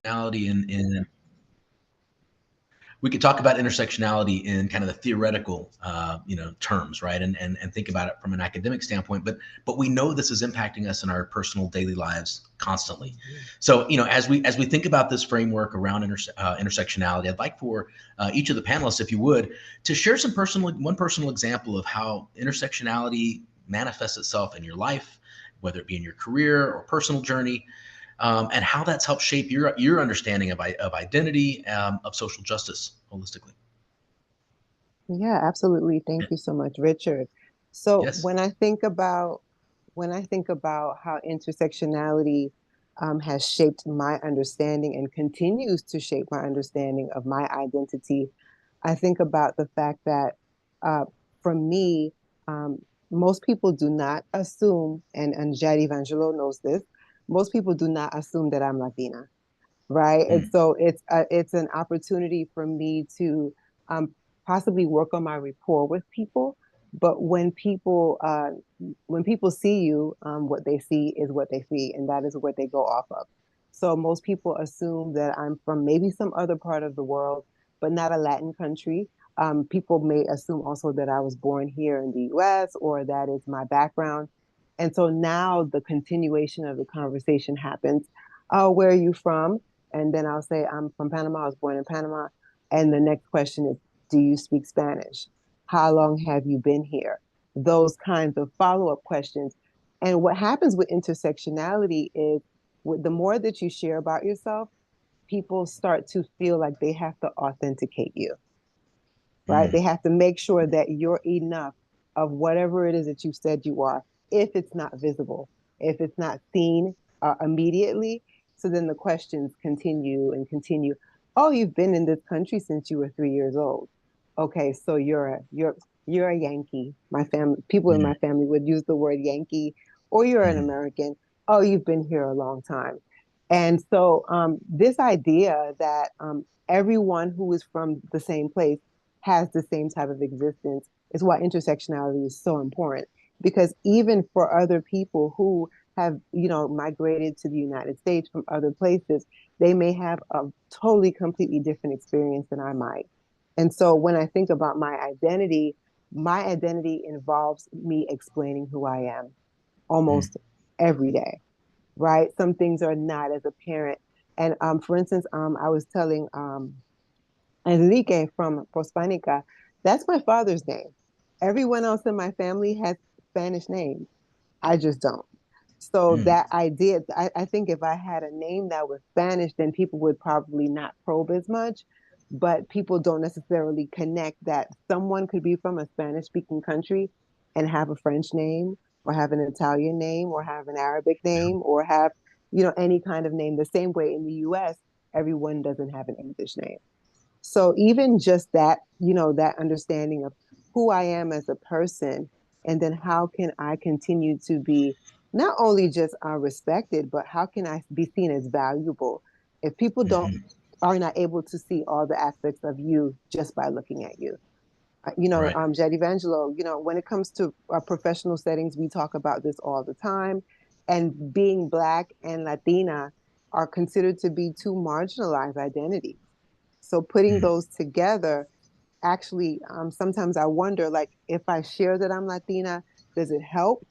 in we could talk about intersectionality in kind of the theoretical, terms, right? And think about it from an academic standpoint. But we know this is impacting us in our personal daily lives constantly. So, as we think about this framework around intersectionality, I'd like for each of the panelists, if you would, to share one personal example of how intersectionality manifests itself in your life, whether it be in your career or personal journey, and how that's helped shape your understanding of identity, of social justice holistically. Yeah, absolutely. Thank you so much, Richard. So Yes. when I think about how intersectionality has shaped my understanding and continues to shape my understanding of my identity, I think about the fact that uh, for me, most people do not assume, and Jad Evangelo knows this, most people do not assume that I'm Latina, right? And Mm. so it's an opportunity for me to possibly work on my rapport with people. But when people see you, what they see is what they see, and that is what they go off of. So most people assume that I'm from maybe some other part of the world, but not a Latin country. People may assume also that I was born here in the U.S. or that is my background. And so now the continuation of the conversation happens. Oh, where are you from? And then I'll say, I'm from Panama. I was born in Panama. And the next question is, do you speak Spanish? How long have you been here? Those kinds of follow-up questions. And what happens with intersectionality is the more that you share about yourself, people start to feel like they have to authenticate you, right? They Mm. have to make sure that you're enough of whatever it is that you said you are, if it's not visible, if it's not seen immediately. So then the questions continue and continue. Oh, you've been in this country since you were 3 years old. Okay, so you're a Yankee. My family, people in Mm. my family would use the word Yankee, or you're an Mm. American. Oh, you've been here a long time. And so this idea that everyone who is from the same place has the same type of existence is why intersectionality is so important. Because even for other people who have, migrated to the United States from other places, they may have a totally, completely different experience than I might. And so when I think about my identity involves me explaining who I am Mm. almost every day, right? Some things are not as apparent. And for instance, I was telling Enrique from Prospanica, that's my father's name. Everyone else in my family has Spanish names. I just don't. So Mm. that idea, I think if I had a name that was Spanish, then people would probably not probe as much. But people don't necessarily connect that someone could be from a Spanish speaking country and have a French name or have an Italian name or have an Arabic name or have, any kind of name. The same way in the US, everyone doesn't have an English name. So even just that, that understanding of who I am as a person, and then how can I continue to be not only just respected, but how can I be seen as valuable? If people don't Mm. are not able to see all the aspects of you just by looking at you. Right. Jed Evangelo, when it comes to professional settings, we talk about this all the time. And being Black and Latina are considered to be two marginalized identities. So putting Mm. those together, actually, sometimes I wonder, like, if I share that I'm Latina, does it help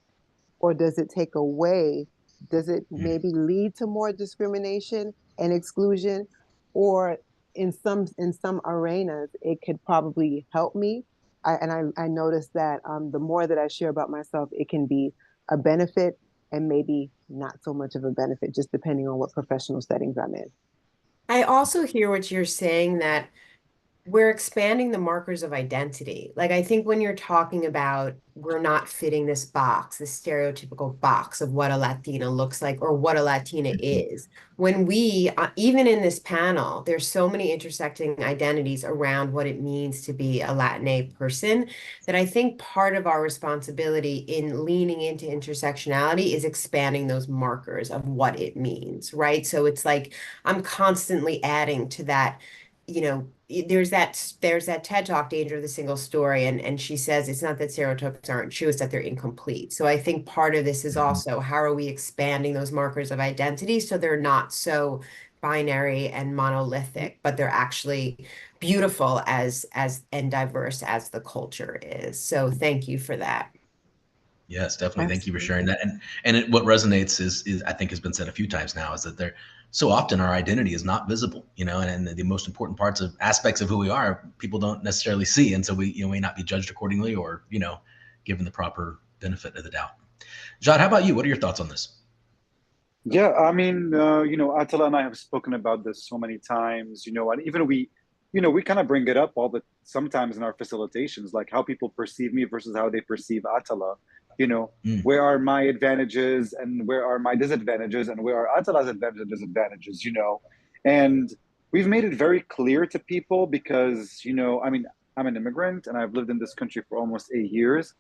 or does it take away? Does it Mm. maybe lead to more discrimination and exclusion? Or in some arenas, it could probably help me. I noticed that the more that I share about myself, it can be a benefit and maybe not so much of a benefit, just depending on what professional settings I'm in. I also hear what you're saying that we're expanding the markers of identity. Like, I think when you're talking about we're not fitting this box, this stereotypical box of what a Latina looks like or what a Latina is, when we, even in this panel, there's so many intersecting identities around what it means to be a Latina person that I think part of our responsibility in leaning into intersectionality is expanding those markers of what it means, right? So it's like I'm constantly adding to that, there's that TED Talk, Danger of the Single Story, and she says it's not that stereotypes aren't true, it's that they're incomplete. So I think part of this is Mm. also how are we expanding those markers of identity so they're not so binary and monolithic, but they're actually beautiful as and diverse as the culture is. So thank you for that. Yes, definitely. Thank you for sharing Absolutely. that. And what resonates is I think has been said a few times now is that there so often our identity is not visible, you know, and the most important parts of aspects of who we are, people don't necessarily see. And so we, you know, may not be judged accordingly or, you know, given the proper benefit of the doubt. Jad, how about you? What are your thoughts on this? Yeah, I mean, Attila and I have spoken about this so many times, and even we kind of bring it up all the sometimes in our facilitations, like how people perceive me versus how they perceive Attila. You know, Mm, where are my advantages and where are my disadvantages and where are Attila's advantages and disadvantages. And we've made it very clear to people because, I mean, I'm an immigrant and I've lived in this country for almost 8 years.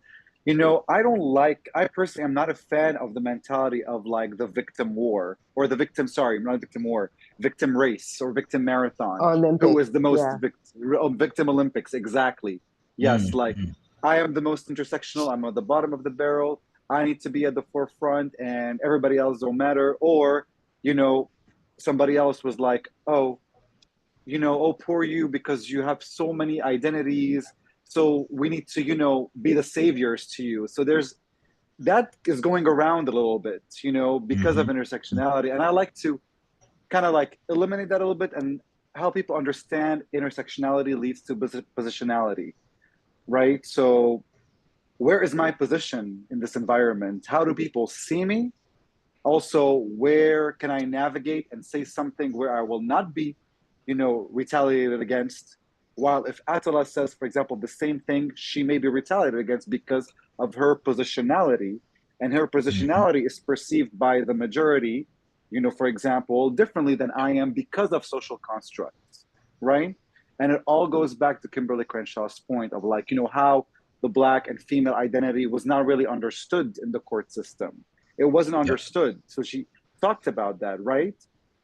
I personally am not a fan of the mentality of like the victim war or the victim, sorry, not victim war, victim race or victim marathon. Who Olympics. is the most Yeah. victim Olympics? Exactly. Yes, mm, like mm. I am the most intersectional. I'm at the bottom of the barrel. I need to be at the forefront and everybody else don't matter. Or, you know, somebody else was like, oh, poor you because you have so many identities. So we need to, be the saviors to you. So there's that is going around a little bit, because of Mhm. intersectionality. And I like to kind of like eliminate that a little bit and help people understand intersectionality leads to positionality, right? So where is my position in this environment? How do people see me? Also, where can I navigate and say something where I will not be, retaliated against? While if Attila says, for example, the same thing, she may be retaliated against because of her positionality, and her Mhm. positionality is perceived by the majority, for example, differently than I am because of social constructs, right? And it all goes back to Kimberly Crenshaw's point of like, how the Black and female identity was not really understood in the court system. It wasn't Yep. understood. So she talked about that, right?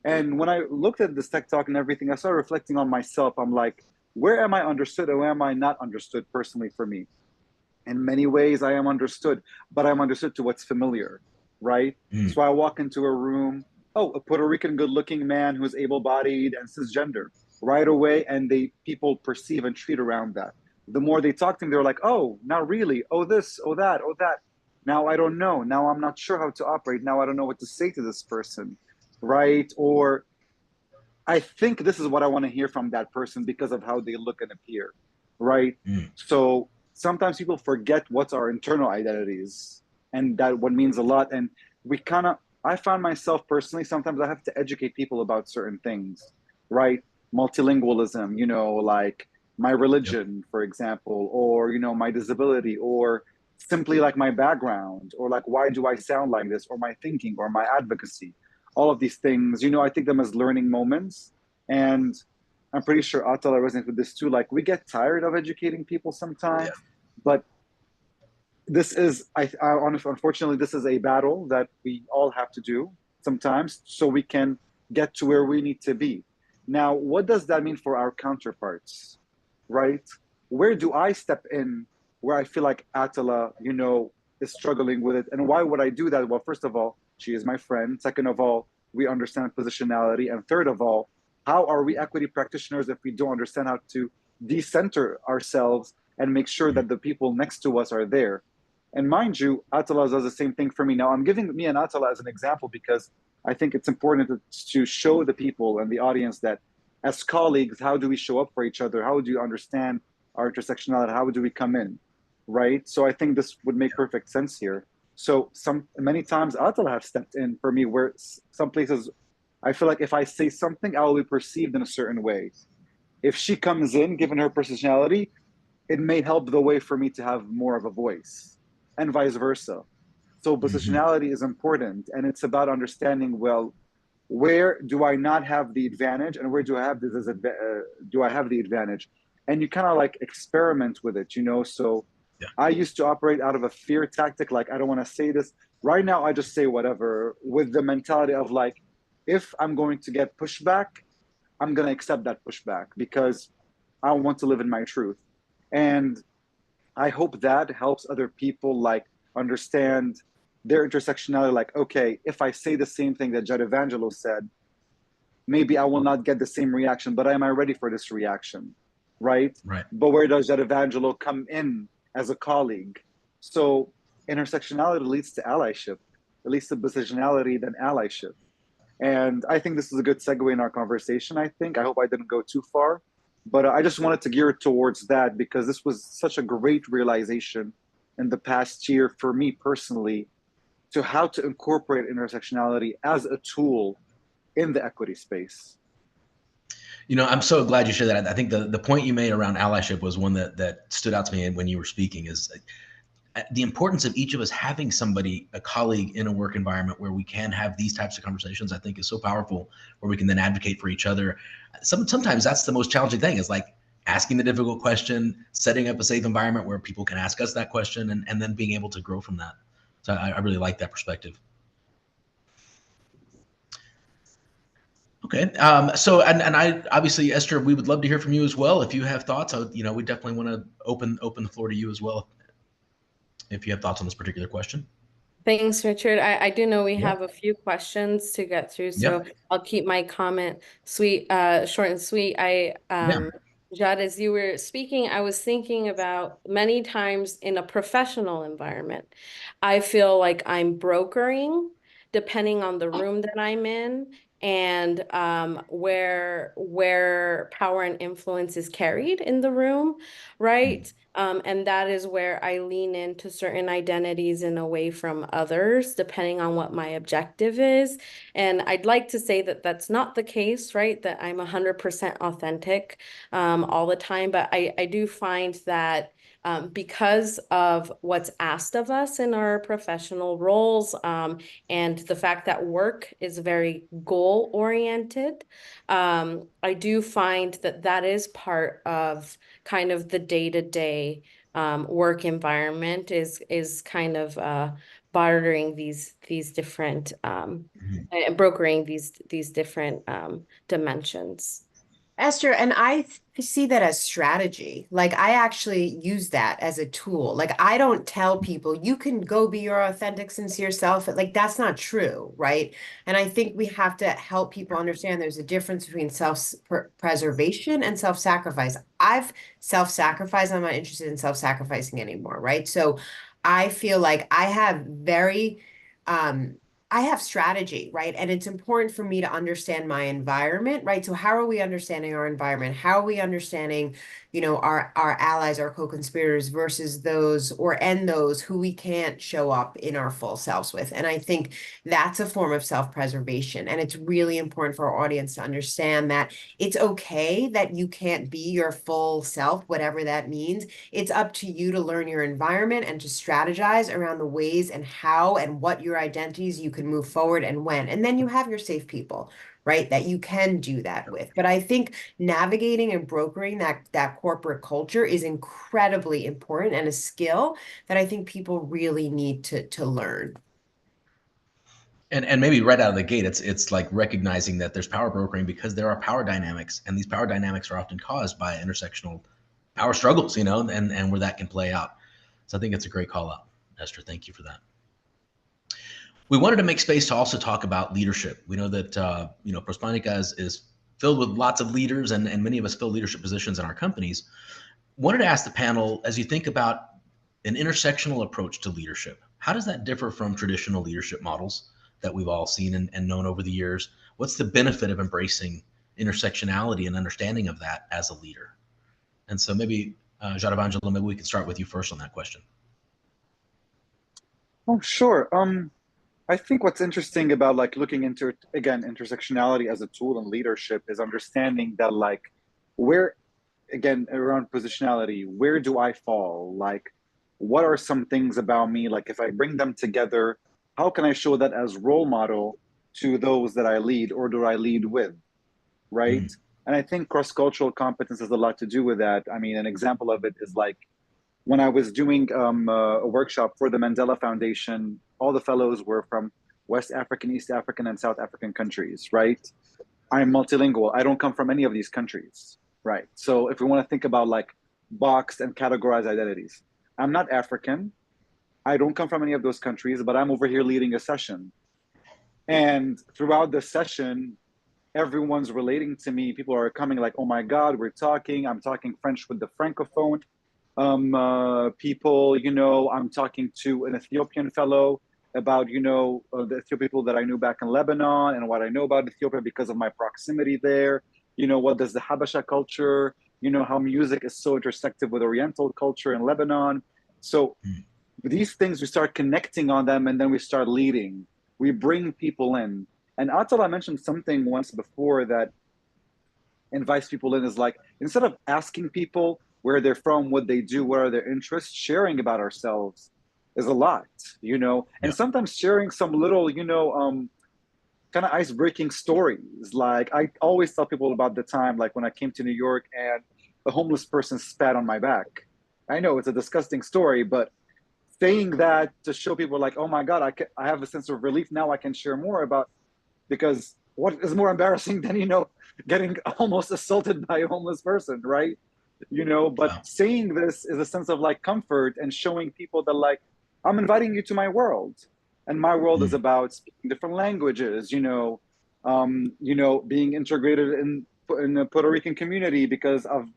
And when I looked at this tech talk and everything, I started reflecting on myself. I'm like, where am I understood and where am I not understood personally for me? In many ways, I am understood, but I'm understood to what's familiar, right? Mm. So I walk into a room, oh, a Puerto Rican good looking man who's able bodied and cisgender right away. And people perceive and treat around that. The more they talk to me, they're like, oh, not really. Oh, this, oh, that, oh, that. Now I don't know. Now I'm not sure how to operate. Now I don't know what to say to this person, right? Or I think this is what I want to hear from that person because of how they look and appear, right? Mm. So sometimes people forget what's our internal identities, and that what means a lot. And I find myself personally, sometimes I have to educate people about certain things, right? Multilingualism, like my Yep. religion, for example, or, my disability, or simply like my background, or like, why do I sound like this, or my thinking, or my advocacy, all of these things, I take them as learning moments. And I'm pretty sure Attila resonates with this too. Like we get tired of educating people sometimes, Yeah. but this is, unfortunately, this is a battle that we all have to do sometimes so we can get to where we need to be. Now, what does that mean for our counterparts, right? Where do I step in where I feel like Attila, is struggling with it? And why would I do that? Well, first of all, she is my friend. Second of all, we understand positionality. And third of all, how are we equity practitioners if we don't understand how to decenter ourselves and make sure Mm. that the people next to us are there? And mind you, Attila does the same thing for me. Now, I'm giving me and Attila as an example because I think it's important to show the people and the audience that as colleagues, how do we show up for each other? How do you understand our intersectionality? How do we come in? Right. So I think this would make perfect sense here. So many times Attila have stepped in for me where some places I feel like if I say something, I will be perceived in a certain way. If she comes in, given her personality, it may help the way for me to have more of a voice and vice versa. So Mhm. positionality is important and it's about understanding, well, where do I not have the advantage and where do I have the advantage? And you kind of like experiment with it, So Yeah. I used to operate out of a fear tactic, like I don't want to say this. Right now, I just say whatever with the mentality of like, if I'm going to get pushback, I'm going to accept that pushback because I want to live in my truth. And I hope that helps other people like understand their intersectionality. Like, okay, if I say the same thing that Jed Evangelo said, maybe I will not get the same reaction, but am I ready for this reaction, right? Right. But where does that Evangelo come in as a colleague? So intersectionality leads to allyship. It leads to positionality, then allyship. And I think this is a good segue in our conversation, I think. I hope I didn't go too far. But I just wanted to gear towards that because this was such a great realization in the past year for me personally to how to incorporate intersectionality as a tool in the equity space. You know, I'm so glad you shared that. I think the point you made around allyship was one that stood out to me when you were speaking, is the importance of each of us having somebody, a colleague in a work environment where we can have these types of conversations. I think is so powerful, where we can then advocate for each other. Sometimes that's the most challenging thing, is like asking the difficult question, setting up a safe environment where people can ask us that question, and then being able to grow from that. So I really like that perspective. Okay. So, and I obviously, Esther, we would love to hear from you as well. If you have thoughts, you know, we definitely want to open the floor to you as well, if you have thoughts on this particular question. Thanks, Richard. I do know we Yeah. have a few questions to get through, so Yeah. I'll keep my comment short and sweet. Yeah. Jad, as you were speaking, I was thinking about many times in a professional environment, I feel like I'm brokering depending on the room that I'm in and where power and influence is carried in the room, right? And that is where I lean into certain identities and away from others, depending on what my objective is. And I'd like to say that that's not the case, right? That I'm 100% authentic all the time. But I do find that because of what's asked of us in our professional roles and the fact that work is very goal oriented, I do find that that is part of kind of the day-to-day work environment is kind of bartering these different brokering these different dimensions. Esther, and I see that as strategy. Like, I actually use that as a tool. Like, I don't tell people you can go be your authentic, sincere self. Like, that's not true, right? And I think we have to help people understand there's a difference between self-preservation and self-sacrifice. I've self-sacrificed. I'm not interested in self-sacrificing anymore, right? So I feel like I have strategy, right? And it's important for me to understand my environment, right? So how are we understanding our environment? How are we understanding, our allies, our co-conspirators versus those those who we can't show up in our full selves with? And I think that's a form of self-preservation. And it's really important for our audience to understand that it's okay that you can't be your full self, whatever that means. It's up to you to learn your environment and to strategize around the ways and how and what your identities you can move forward and when. And then you have your safe people, right, that you can do that with. But I think navigating and brokering that corporate culture is incredibly important and a skill that I think people really need to learn. And maybe right out of the gate, it's like recognizing that there's power brokering because there are power dynamics, and these power dynamics are often caused by intersectional power struggles, you know, and where that can play out. So I think it's a great call out, Esther. Thank you for that. We wanted to make space to also talk about leadership. We know that Prospanica is filled with lots of leaders, and many of us fill leadership positions in our companies. Wanted to ask the panel, as you think about an intersectional approach to leadership, how does that differ from traditional leadership models that we've all seen and known over the years? What's the benefit of embracing intersectionality and understanding of that as a leader? And so maybe, Jadavangelo, maybe we can start with you first on that question. Oh, sure. I think what's interesting about like looking into, again, intersectionality as a tool in leadership is understanding that like where, again, around positionality, where do I fall? Like, what are some things about me? Like, if I bring them together, how can I show that as role model to those that I lead or do I lead with, right? Mm. And I think cross-cultural competence has a lot to do with that. I mean, an example of it is like when I was doing a workshop for the Mandela Foundation, all the fellows were from West African, East African, and South African countries, right? I'm multilingual. I don't come from any of these countries, right? So if we want to think about like boxed and categorized identities, I'm not African. I don't come from any of those countries, but I'm over here leading a session. And throughout the session, everyone's relating to me. People are coming like, oh my God, I'm talking French with the Francophone people, I'm talking to an Ethiopian fellow about, the Ethiopian people that I knew back in Lebanon and what I know about Ethiopia because of my proximity there. What does the Habasha culture, how music is so intersective with Oriental culture in Lebanon. So these things, we start connecting on them and then we start leading. We bring people in. And Atala mentioned something once before that invites people in is like, instead of asking people where they're from, what they do, what are their interests, sharing about ourselves is a lot, and sometimes sharing some little, kind of ice-breaking stories. Like I always tell people about the time, like when I came to New York and a homeless person spat on my back. I know it's a disgusting story, but saying that to show people like, oh my God, I have a sense of relief now. I can share more about, because what is more embarrassing than, getting almost assaulted by a homeless person, right? But saying this is a sense of like comfort and showing people that like, I'm inviting you to my world. And my world is about speaking different languages, being integrated in the Puerto Rican community because of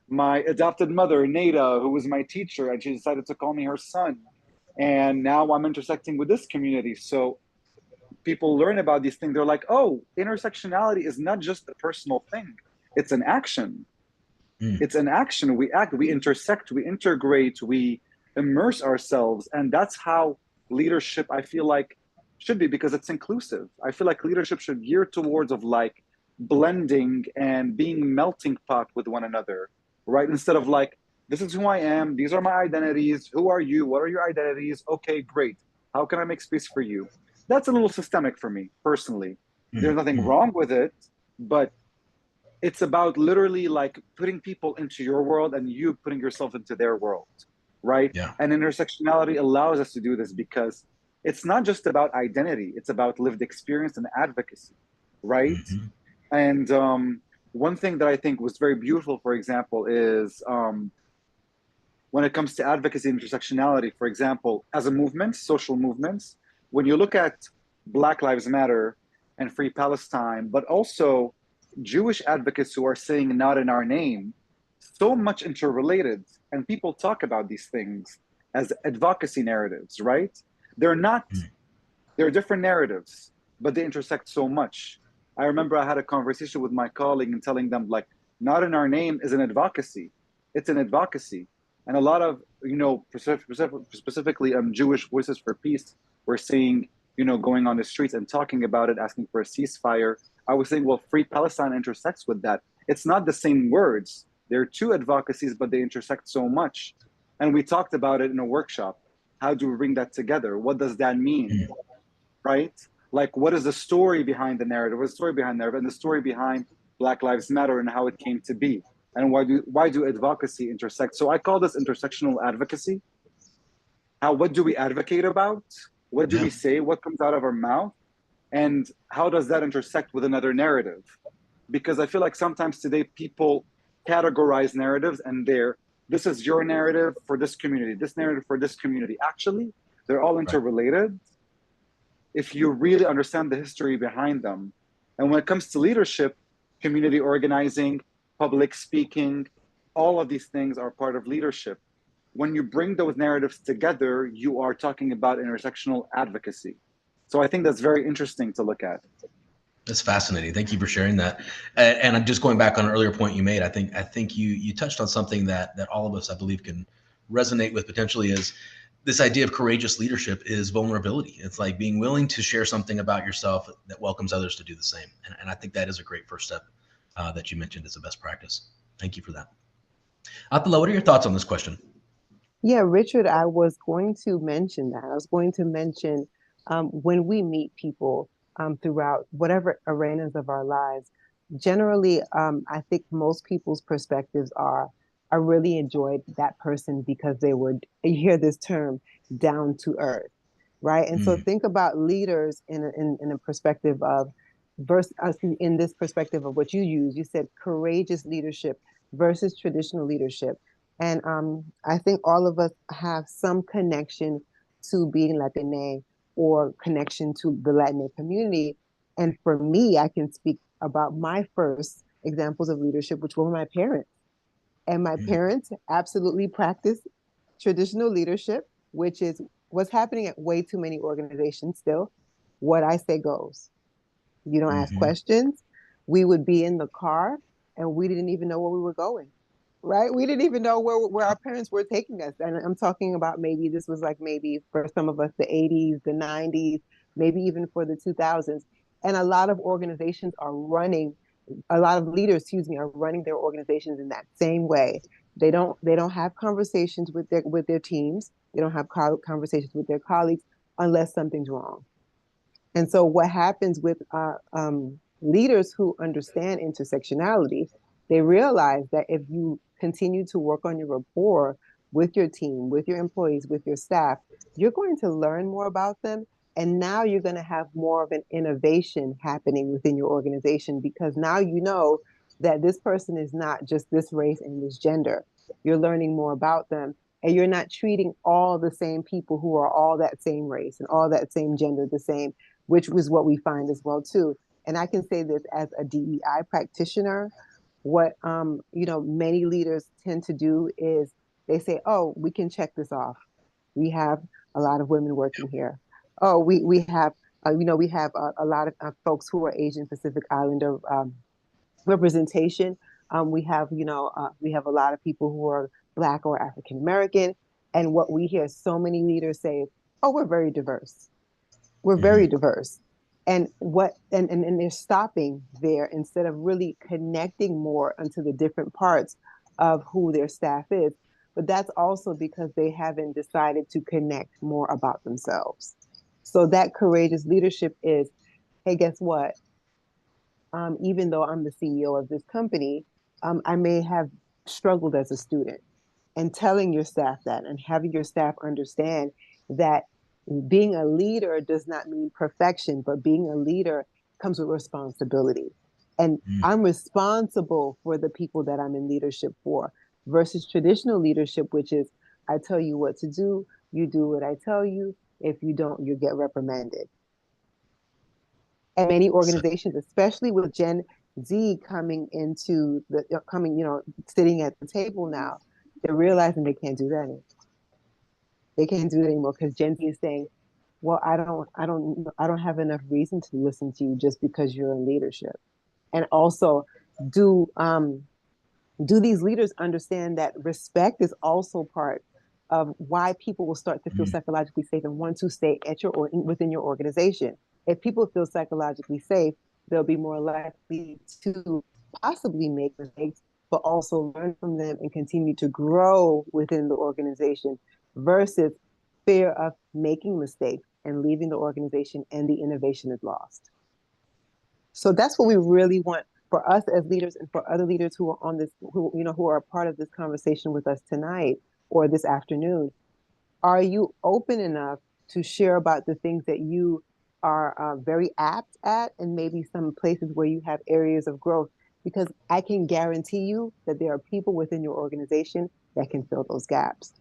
my adopted mother, Nada, who was my teacher, and she decided to call me her son. And now I'm intersecting with this community. So people learn about these things. They're like, oh, intersectionality is not just a personal thing. It's an action. It's an action. We act, we intersect, we integrate, we immerse ourselves. And that's how leadership, I feel like, should be, because it's inclusive. I feel like leadership should gear towards of like blending and being melting pot with one another, right? Instead of like, this is who I am, these are my identities, who are you, what are your identities? Okay, great. How can I make space for you? That's a little systemic for me personally. There's nothing wrong with it, but it's about literally like putting people into your world and you putting yourself into their world, right? Yeah. And intersectionality allows us to do this because it's not just about identity, it's about lived experience and advocacy, right? And one thing that I think was very beautiful, for example, is when it comes to advocacy and intersectionality, for example, as a movement, social movements, when you look at Black Lives Matter and Free Palestine, but also Jewish advocates who are saying not in our name, so much interrelated. And people talk about these things as advocacy narratives, right? They're not, they're different narratives, but they intersect so much. I remember I had a conversation with my colleague and telling them like, not in our name is an advocacy. It's an advocacy. And a lot of, specifically Jewish Voices for Peace were saying, going on the streets and talking about it, asking for a ceasefire. I was saying, well, Free Palestine intersects with that. It's not the same words. There are two advocacies, but they intersect so much. And we talked about it in a workshop. How do we bring that together? What does that mean? Right? Like, what is the story behind the narrative? What's the story behind the narrative? And the story behind Black Lives Matter and how it came to be. And why do advocacy intersect? So I call this intersectional advocacy. What do we advocate about? What do we say? What comes out of our mouth? And how does that intersect with another narrative? Because I feel like sometimes today people categorize narratives and this is your narrative for this community, this narrative for this community. Actually, they're all interrelated if you really understand the history behind them. And when it comes to leadership, community organizing, public speaking, all of these things are part of leadership. When you bring those narratives together, you are talking about intersectional advocacy. So I think that's very interesting to look at. That's fascinating. Thank you for sharing that. And I'm just going back on an earlier point you made. I think you touched on something that all of us, I believe, can resonate with potentially, is this idea of courageous leadership is vulnerability. It's like being willing to share something about yourself that welcomes others to do the same. And I think that is a great first step that you mentioned as a best practice. Thank you for that. Atala, what are your thoughts on this question? Yeah, Richard, I was going to mention that. I was going to mention when we meet people throughout whatever arenas of our lives, generally, I think most people's perspectives are, I really enjoyed that person because they were, you hear this term, down to earth, right? And so think about leaders in a perspective of, in this perspective of what you use. You said courageous leadership versus traditional leadership. And I think all of us have some connection to being Latine or connection to the Latinx community. And for me, I can speak about my first examples of leadership, which were my parents. And my Mm. parents absolutely practice traditional leadership, which is what's happening at way too many organizations still. What I say goes. You don't ask Mhm. questions. We would be in the car and we didn't even know where we were going, right? We didn't even know where our parents were taking us. And I'm talking about maybe this was like maybe for some of us, the 80s, the 90s, maybe even for the 2000s. And a lot of organizations are running, a lot of leaders, excuse me, are running their organizations in that same way. They don't have conversations with their teams. They don't have conversations with their colleagues unless something's wrong. And so, what happens with leaders who understand intersectionality, they realize that if you continue to work on your rapport with your team, with your employees, with your staff, you're going to learn more about them. And now you're going to have more of an innovation happening within your organization because now you know that this person is not just this race and this gender. You're learning more about them and you're not treating all the same people who are all that same race and all that same gender the same, which was what we find as well too. And I can say this as a DEI practitioner, what many leaders tend to do is they say, "Oh, we can check this off. We have a lot of women working here. Oh, we have we have a lot of folks who are Asian Pacific Islander representation. We have a lot of people who are Black or African American. And what we hear so many leaders say is, "Oh, we're very diverse. We're very Mhm. diverse." And they're stopping there instead of really connecting more into the different parts of who their staff is. But that's also because they haven't decided to connect more about themselves. So that courageous leadership is, hey, guess what? Even though I'm the CEO of this company, I may have struggled as a student. And telling your staff that and having your staff understand that being a leader does not mean perfection, but being a leader comes with responsibility. And Mm. I'm responsible for the people that I'm in leadership for versus traditional leadership, which is I tell you what to do, you do what I tell you. If you don't, you get reprimanded. And many So, organizations, especially with Gen Z sitting at the table now, they're realizing they can't do that anymore. They can't do it anymore because Gen Z is saying, "Well, I don't have enough reason to listen to you just because you're in leadership." And also, do do these leaders understand that respect is also part of why people will start to feel mm, psychologically safe and want to stay at your or within your organization? If people feel psychologically safe, they'll be more likely to possibly make mistakes, but also learn from them and continue to grow within the organization versus fear of making mistakes and leaving the organization and the innovation is lost. So that's what we really want for us as leaders and for other leaders who are on this, who are a part of this conversation with us tonight or this afternoon. Are you open enough to share about the things that you are very apt at and maybe some places where you have areas of growth? Because I can guarantee you that there are people within your organization that can fill those gaps.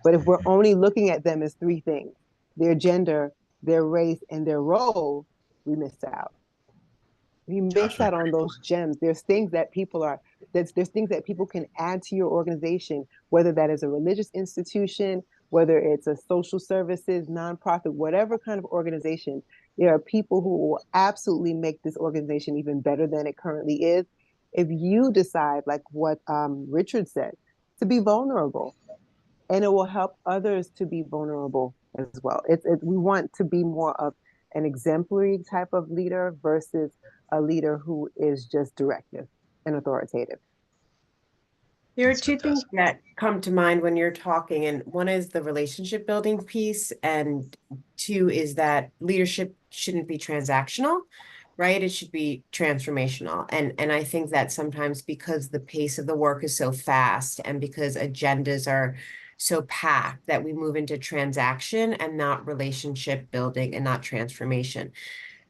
But if we're mhm. only looking at them as three things, their gender, their race, and their role, we miss out. You miss Gotcha. out on those gems. There's things that people can add to your organization, whether that is a religious institution, whether it's a social services, nonprofit, whatever kind of organization. There are people who will absolutely make this organization even better than it currently is. If you decide, like what Richard said, to be vulnerable, and it will help others to be vulnerable as well. We want to be more of an exemplary type of leader versus a leader who is just directive and authoritative. There are That's two things fantastic. that come to mind when you're talking, and one is the relationship building piece, and two is that leadership shouldn't be transactional, right? It should be transformational. And I think that sometimes because the pace of the work is so fast and because agendas are so packed that we move into transaction and not relationship building and not transformation.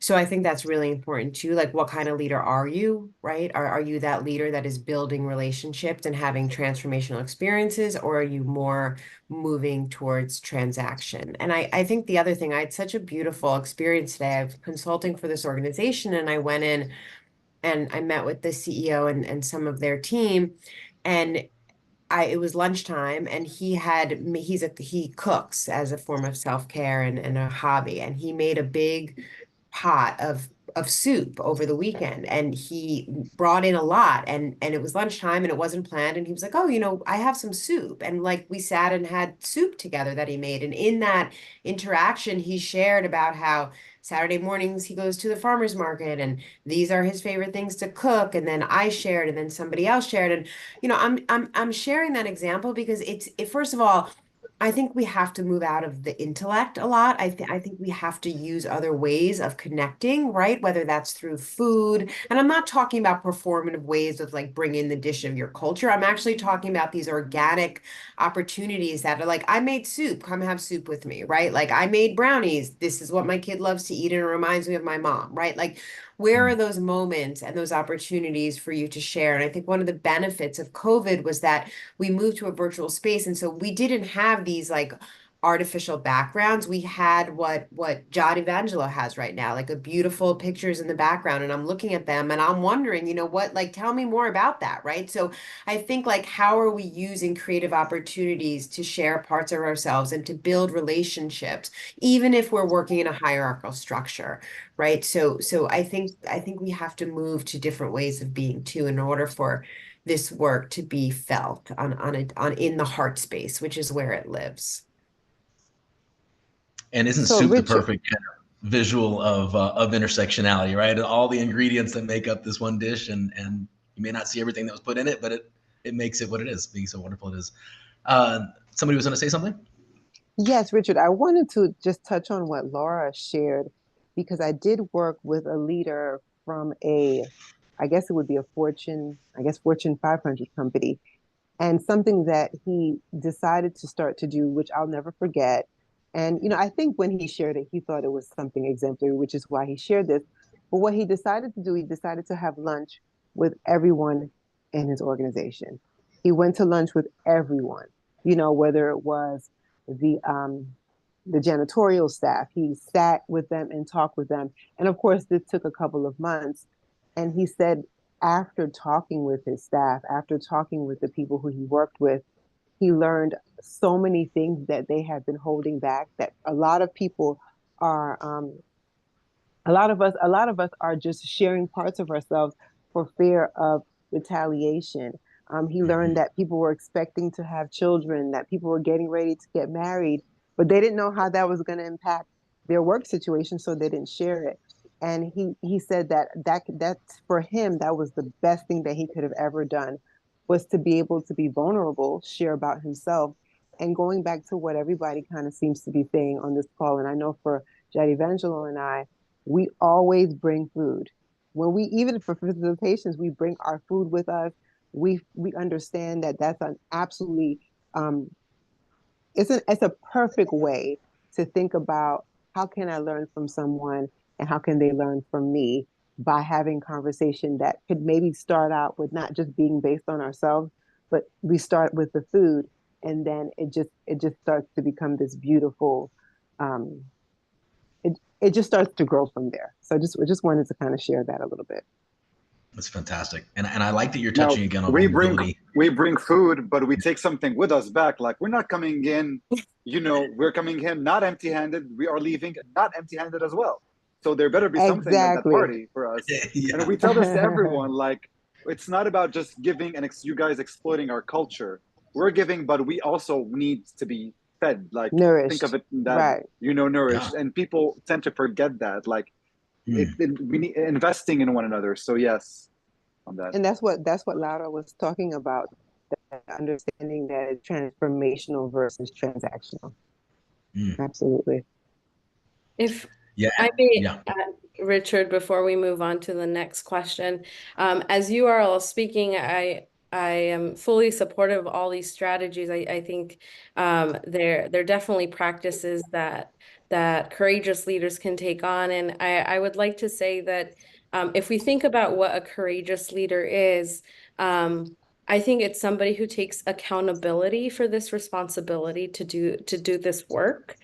So I think that's really important too. Like, what kind of leader are you, right? Are you that leader that is building relationships and having transformational experiences, or are you more moving towards transaction? And I think the other thing, I had such a beautiful experience today. I was consulting for this organization and I went in and I met with the CEO and some of their team, and it was lunchtime, and he cooks as a form of self-care and a hobby, and he made a big pot of soup over the weekend, and he brought in a lot, and it was lunchtime and it wasn't planned, and he was like, oh, I have some soup, and like we sat and had soup together that he made, and in that interaction he shared about how Saturday mornings he goes to the farmer's market, and these are his favorite things to cook, and then I shared, and then somebody else shared, and I'm sharing that example because first of all, I think we have to move out of the intellect a lot. I think we have to use other ways of connecting, right? Whether that's through food. And I'm not talking about performative ways of like bring in the dish of your culture. I'm actually talking about these organic opportunities that are like, I made soup, come have soup with me, right? Like I made brownies. This is what my kid loves to eat and it reminds me of my mom, right? Like where are those moments and those opportunities for you to share? And I think one of the benefits of COVID was that we moved to a virtual space. And so we didn't have these like artificial backgrounds. We had what Jod Evangelo has right now, like a beautiful pictures in the background. And I'm looking at them and I'm wondering, what, like, tell me more about that, right? So I think like, how are we using creative opportunities to share parts of ourselves and to build relationships, even if we're working in a hierarchical structure, right? So I think we have to move to different ways of being too in order for this work to be felt on in the heart space, which is where it lives. And isn't So soup the Richard, perfect kind of visual of intersectionality, right? All the ingredients that make up this one dish, and you may not see everything that was put in it, but it makes it what it is, being so wonderful it is. Somebody was going to say something. yes, Richard, I wanted to just touch on what Laura shared because I did work with a leader from I guess it would be Fortune 500 company, and something that he decided to start to do, which I'll never forget. And, I think when he shared it, he thought it was something exemplary, which is why he shared this. But what he decided to do, he decided to have lunch with everyone in his organization. He went to lunch with everyone, whether it was the, um, the janitorial staff. He sat with them and talked with them. And of course, this took a couple of months. And he said, after talking with his staff, after talking with the people who he worked with, he learned so many things that they had been holding back that a lot of people are a lot of us are just sharing parts of ourselves for fear of retaliation. He learned that people were expecting to have children, that people were getting ready to get married, but they didn't know how that was going to impact their work situation, so they didn't share it. And he said that for him that was the best thing that he could have ever done, was to be able to be vulnerable, share about himself, and going back to what everybody kind of seems to be saying on this call. And I know for Jad Evangelo and I, we always bring food. When we, even for facilitations, we bring our food with us. We understand that that's an absolutely it's a perfect way to think about how can I learn from someone and how can they learn from me by having conversation that could maybe start out with not just being based on ourselves, but we start with the food, and then it just starts to become this beautiful um, it just starts to grow from there. So I just wanted to kind of share that a little bit. That's fantastic, and I like that you're Now touching again on we bring vulnerability. we bring food, but we take something with us back. Like we're not coming in, we're coming in not empty-handed. We are leaving not empty-handed as well. So there better be something at that Exactly. party for us. And Yeah. we tell this to everyone. Like it's not about just giving and you guys exploiting our culture. We're giving, but we also need to be fed. Like think of Nourished. it that Right. Yeah. nourished, and people tend to forget that. Like we need investing in one another. So yes, on that. And that's what Laura was talking about, that understanding that it's transformational versus transactional. Mm. Absolutely. If Yeah. I may, Yeah. Richard, before we move on to the next question, as you are all speaking, I am fully supportive of all these strategies. I think they're definitely practices that courageous leaders can take on. And I would like to say that if we think about what a courageous leader is, I think it's somebody who takes accountability for this responsibility to do this work.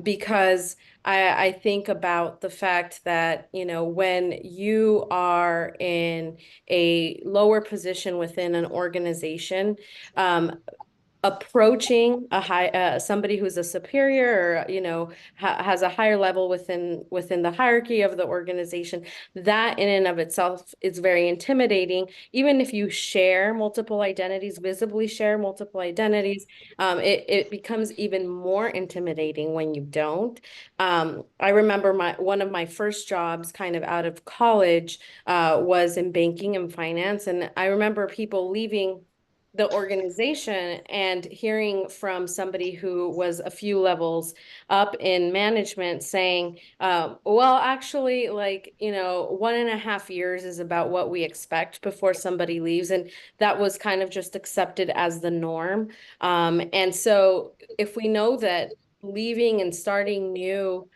Because I think about the fact that, you know, when you are in a lower position within an organization, approaching a high somebody who's a superior, or you know, has a higher level within the hierarchy of the organization, that in and of itself is very intimidating. Even if you share multiple identities, visibly share multiple identities, it becomes even more intimidating when you don't. I remember one of my first jobs kind of out of college was in banking and finance, and I remember people leaving the organization and hearing from somebody who was a few levels up in management saying, well, actually, like, you know, 1.5 years is about what we expect before somebody leaves. And that was kind of just accepted as the norm. And so if we know that leaving and starting new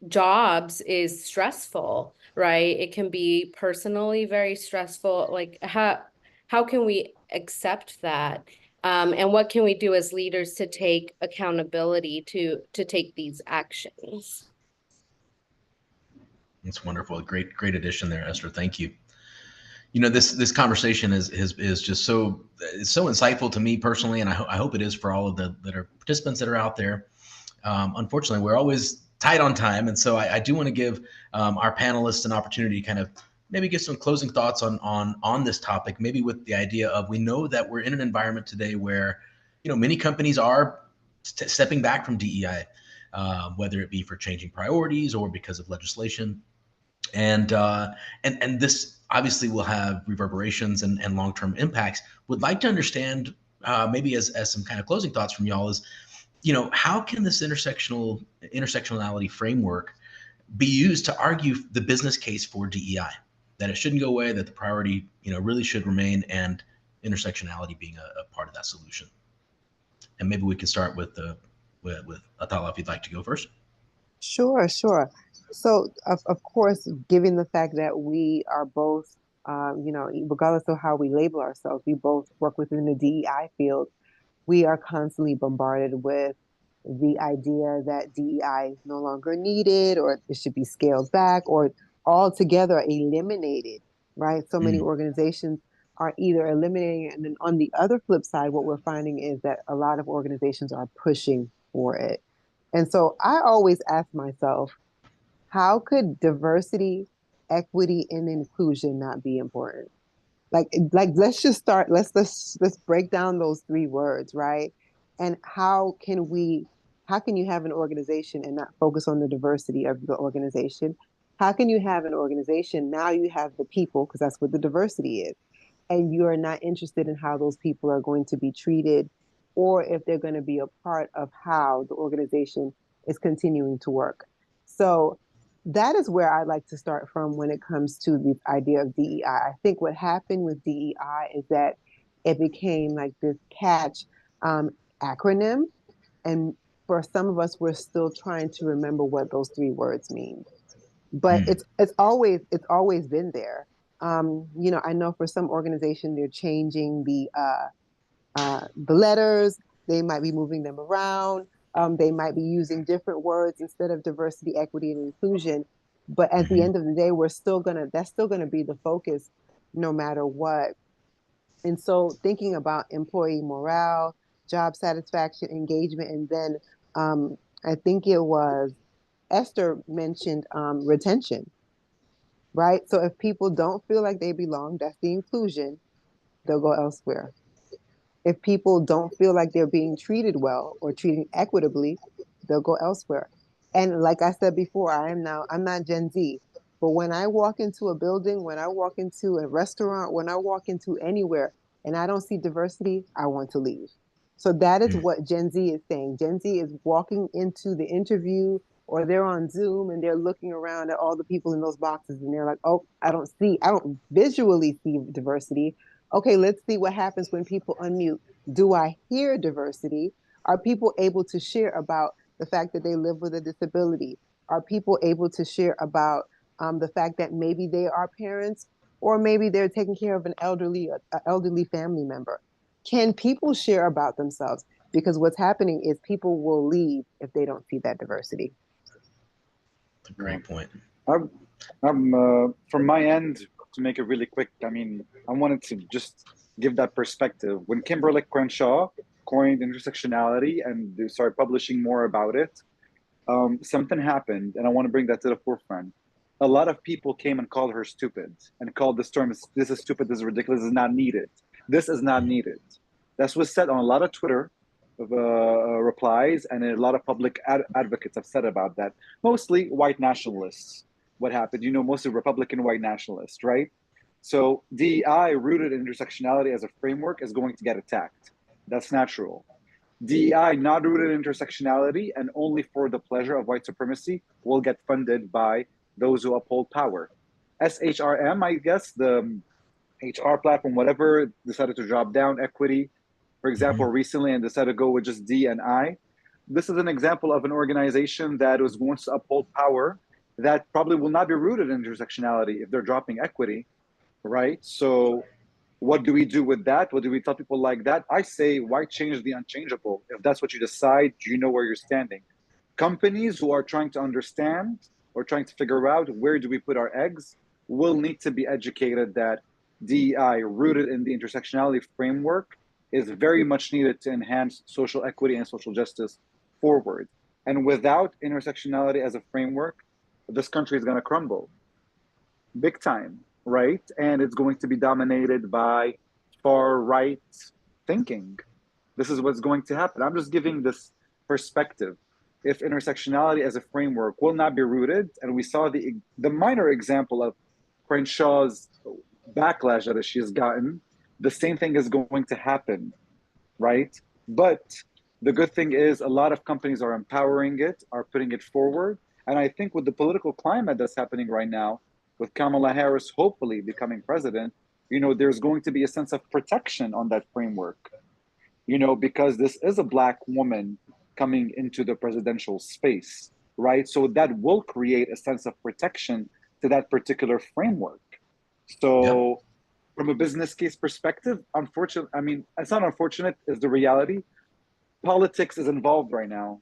jobs is stressful, right? It can be personally very stressful. Like, how can we accept that? And what can we do as leaders to take accountability to take these actions? It's wonderful. Great addition there, Esther. Thank you. You know, this conversation is just so, it's so insightful to me personally, and I hope it is for all of the that are participants that are out there. Unfortunately, we're always tight on time, and so I do want to give our panelists an opportunity to kind of maybe give some closing thoughts on this topic. Maybe with the idea of, we know that we're in an environment today where, you know, many companies are stepping back from DEI, whether it be for changing priorities or because of legislation, and this obviously will have reverberations and long-term impacts. Would like to understand, maybe as some kind of closing thoughts from y'all, is, you know, how can this intersectionality framework be used to argue the business case for DEI, that it shouldn't go away, that the priority, you know, really should remain, and intersectionality being a part of that solution? And maybe we can start with Atala, if you'd like to go first. Sure, sure. So, of course, given the fact that we are both, you know, regardless of how we label ourselves, we both work within the DEI field. We are constantly bombarded with the idea that DEI is no longer needed, or it should be scaled back, or altogether eliminated, right? So many organizations are either eliminating it, and then on the other flip side, what we're finding is that a lot of organizations are pushing for it. And so I always ask myself, how could diversity, equity, and inclusion not be important? Like let's just start, let's break down those three words, right? And how can you have an organization and not focus on the diversity of the organization? How can you have an organization, now you have the people, because that's what the diversity is, and you are not interested in how those people are going to be treated, or if they're going to be a part of how the organization is continuing to work. So that is where I like to start from when it comes to the idea of DEI. I think what happened with DEI is that it became like this catch acronym, and for some of us, we're still trying to remember what those three words mean. But it's always been there. You know, I know for some organization they're changing the letters. They might be moving them around. They might be using different words instead of diversity, equity, and inclusion. But at the end of the day, that's still gonna be the focus, no matter what. And so, thinking about employee morale, job satisfaction, engagement, and then I think it was Esther mentioned retention, right? So if people don't feel like they belong, that's the inclusion. They'll go elsewhere. If people don't feel like they're being treated well or treated equitably, they'll go elsewhere. And like I said before, I'm not Gen Z, but when I walk into a building, when I walk into a restaurant, when I walk into anywhere and I don't see diversity, I want to leave. So that is what Gen Z is saying. Gen Z is walking into the interview, or they're on Zoom and they're looking around at all the people in those boxes and they're like, oh, I don't visually see diversity. Okay, let's see what happens when people unmute. Do I hear diversity? Are people able to share about the fact that they live with a disability? Are people able to share about the fact that maybe they are parents, or maybe they're taking care of an elderly family member? Can people share about themselves? Because what's happening is people will leave if they don't see that diversity. That's a great point. I'm, from my end, to make it really quick, I mean, I wanted to just give that perspective. When Kimberly Crenshaw coined intersectionality and they started publishing more about it, something happened, and I want to bring that to the forefront. A lot of people came and called her stupid and called this term, this is stupid, this is ridiculous, this is not needed. This is not needed. That was said on a lot of Twitter replies, and a lot of public advocates have said about that. Mostly white nationalists. What happened? Mostly Republican white nationalists, right? So DEI rooted in intersectionality as a framework is going to get attacked. That's natural. DEI not rooted in intersectionality and only for the pleasure of white supremacy will get funded by those who uphold power. SHRM, I guess, the HR platform, whatever, decided to drop down equity, for example, recently, and decided to go with just D and I. This is an example of an organization that was going to uphold power that probably will not be rooted in intersectionality if they're dropping equity, right? So what do we do with that? What do we tell people like that? I say, why change the unchangeable? If that's what you decide, you know where you're standing. Companies who are trying to understand or trying to figure out where do we put our eggs will need to be educated that DEI, rooted in the intersectionality framework, is very much needed to enhance social equity and social justice forward. And without intersectionality as a framework, this country is going to crumble big time, right? And it's going to be dominated by far right thinking. This is what's going to happen. I'm just giving this perspective. If intersectionality as a framework will not be rooted, and we saw the minor example of Crenshaw's backlash that she has gotten, the same thing is going to happen, right? But the good thing is a lot of companies are empowering it, are putting it forward. And I think with the political climate that's happening right now, with Kamala Harris hopefully becoming president, there's going to be a sense of protection on that framework, because this is a Black woman coming into the presidential space, right? So that will create a sense of protection to that particular framework. So from a business case perspective, unfortunately, I mean, it's not unfortunate, it's the reality. Politics is involved right now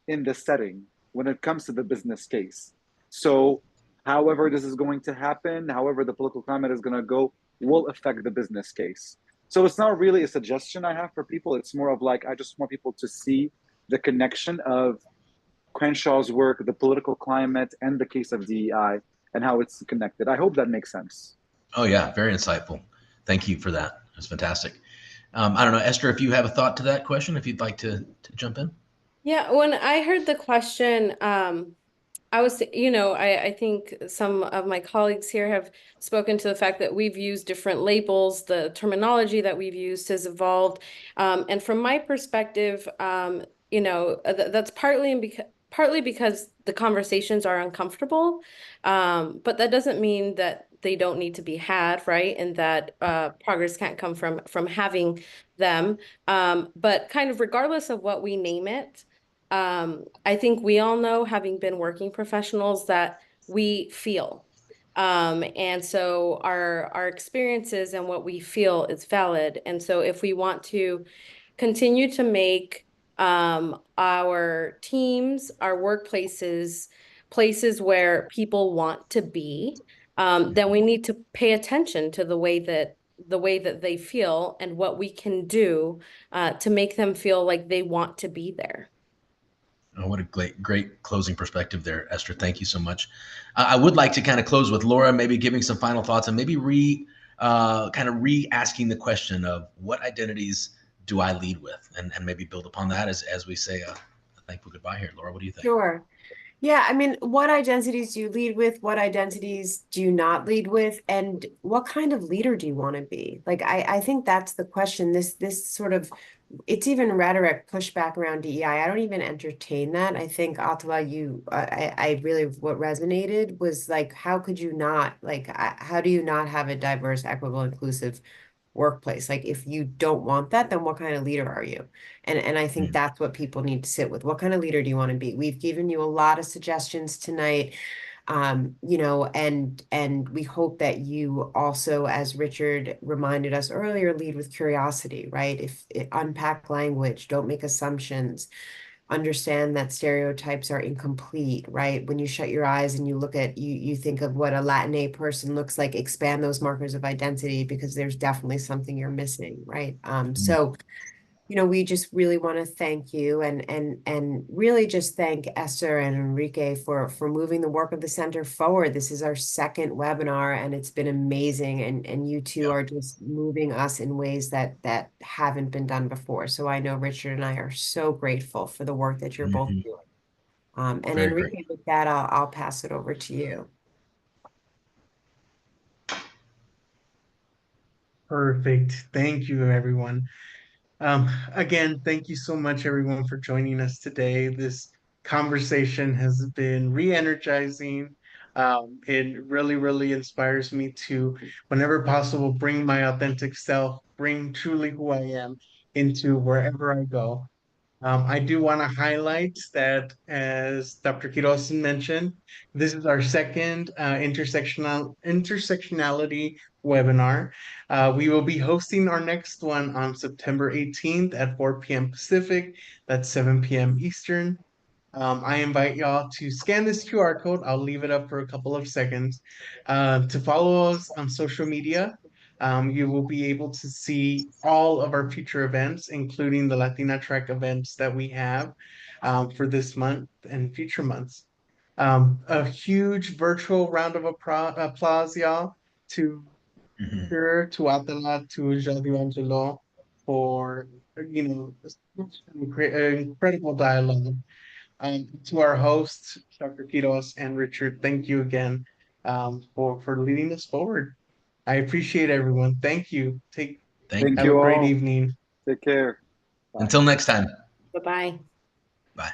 in this setting when it comes to the business case. So however this is going to happen, however the political climate is going to go, will affect the business case. So it's not really a suggestion I have for people. It's more of like, I just want people to see the connection of Crenshaw's work, the political climate, and the case of DEI, and how it's connected. I hope that makes sense. Oh yeah, very insightful. Thank you for that. That's fantastic. I don't know, Esther, if you have a thought to that question, if you'd like to jump in. Yeah, when I heard the question, I was, I think some of my colleagues here have spoken to the fact that we've used different labels, the terminology that we've used has evolved. And from my perspective, that's partly because the conversations are uncomfortable, but that doesn't mean that they don't need to be had, right? And that progress can't come from having them. But kind of regardless of what we name it, I think we all know, having been working professionals, that we feel. And so our experiences and what we feel is valid. And so if we want to continue to make our teams, our workplaces, places where people want to be, then we need to pay attention to the way that they feel and what we can do to make them feel like they want to be there. Oh, what a great closing perspective there, Esther. Thank you so much. I would like to kind of close with Laura, maybe giving some final thoughts and maybe re-asking the question of what identities do I lead with, and maybe build upon that as we say a thankful goodbye here. Laura, what do you think? Sure. Yeah, I mean, what identities do you lead with? What identities do you not lead with? And what kind of leader do you want to be? Like, I think that's the question. This sort of, it's even rhetoric pushback around DEI. I don't even entertain that. I think, Atala, I really, what resonated was like, how could you not, like, how do you not have a diverse, equitable, inclusive workplace? Like, if you don't want that, then what kind of leader are you? And I think that's what people need to sit with. What kind of leader do you want to be? We've given you a lot of suggestions tonight, and we hope that you also, as Richard reminded us earlier, lead with curiosity, right? If unpack language, don't make assumptions, understand that stereotypes are incomplete, right? When you shut your eyes and you look at, you think of what a Latina person looks like, expand those markers of identity, because there's definitely something you're missing, right? So, you know, we just really want to thank you and really just thank Esther and Enrique for moving the work of the center forward. This is our second webinar and it's been amazing, and you two are just moving us in ways that haven't been done before. So I know Richard and I are so grateful for the work that you're both doing. And Very Enrique, great. with that, I'll pass it over to you. Perfect. Thank you, everyone. Again, thank you so much, everyone, for joining us today. This conversation has been re-energizing. It really, really inspires me to, whenever possible, bring my authentic self, bring truly who I am into wherever I go. I do want to highlight that, as Dr. Quiroz mentioned, this is our second intersectionality webinar. We will be hosting our next one on September 18th at 4 p.m. Pacific. That's 7 p.m. Eastern. I invite y'all to scan this QR code. I'll leave it up for a couple of seconds. To follow us on social media, you will be able to see all of our future events, including the Latina Track events that we have for this month and future months. A huge virtual round of applause, y'all, to Peter, to Atala, to Jody Angelo for, you know, such an incredible dialogue. To our hosts, Dr. Quiroz and Richard, thank you again for leading us forward. I appreciate everyone. Thank you. Thank Thank Have you. a you great all. evening. Take care. Bye. Until next time. Bye-bye. Bye.